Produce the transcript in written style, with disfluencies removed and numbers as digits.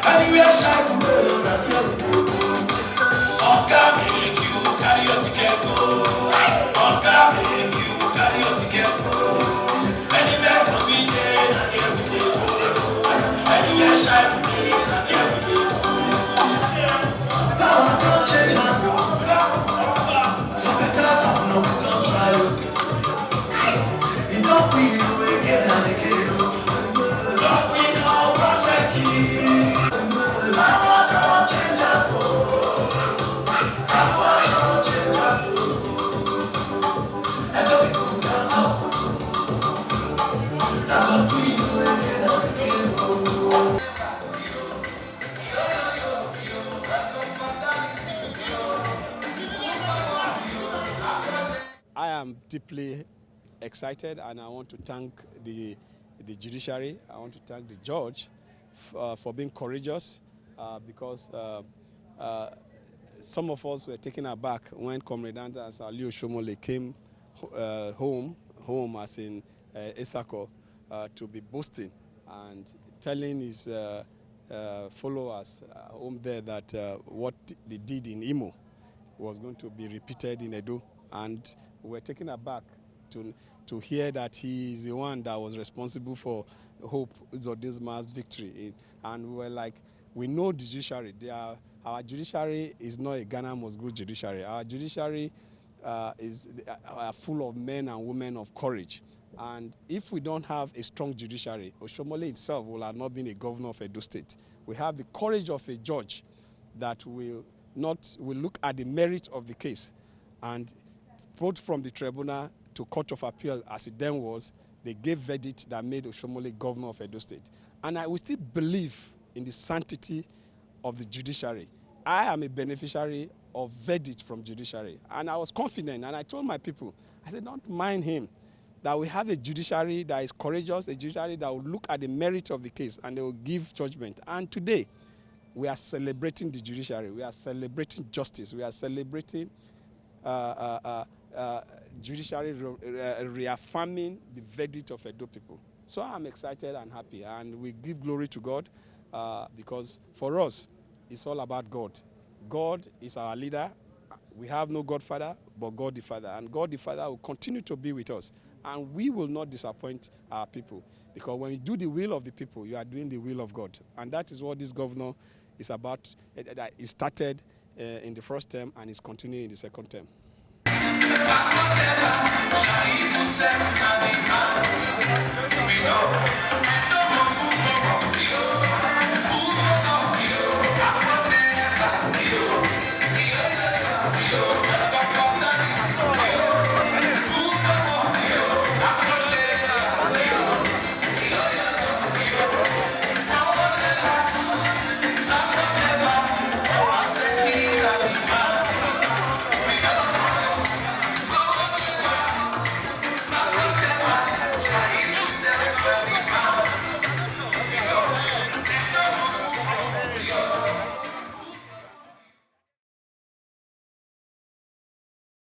Anywhere Shaibu go, not your Oga make you carry your ticket go. Oga make you carry your ticket go. Anywhere convenient, not every day. Anywhere Shaibu go, not every day. Power don't change hands, bro. For better of no, don't try it. You don't win again and again. Don't win all Boasted. I am deeply excited, and I want to thank the judiciary. I want to thank the judge for being courageous, because some of us were taken aback when Comrade Oshiomhole came home as in Isako, to be boasting and telling his followers home there that what they did in Imo was going to be repeated in Edo. And we were taken aback to hear that he is the one that was responsible for Hope Uzodinma's victory. And we were like, we know the judiciary. Our judiciary is not a Ghana must go judiciary. Our judiciary is full of men and women of courage. And if we don't have a strong judiciary, Oshiomhole itself will have not been a governor of Edo State. We have the courage of a judge that will look at the merit of the case, and both from the tribunal to Court of Appeal, as it then was, they gave verdict that made Oshiomhole governor of Edo State. And I will still believe in the sanctity of the judiciary. I am a beneficiary of verdict from judiciary. And I was confident, and I told my people, I said, don't mind him, that we have a judiciary that is courageous, a judiciary that will look at the merit of the case and they will give judgment. And today, we are celebrating the judiciary. We are celebrating justice. We are celebrating judiciary reaffirming the verdict of Edo people. So I'm excited and happy, and we give glory to God, because for us, it's all about God. God is our leader. We have no Godfather, but God the Father. And God the Father will continue to be with us. And we will not disappoint our people. Because when you do the will of the people, you are doing the will of God. And that is what this governor is about. It started in the first term and is continuing in the second term.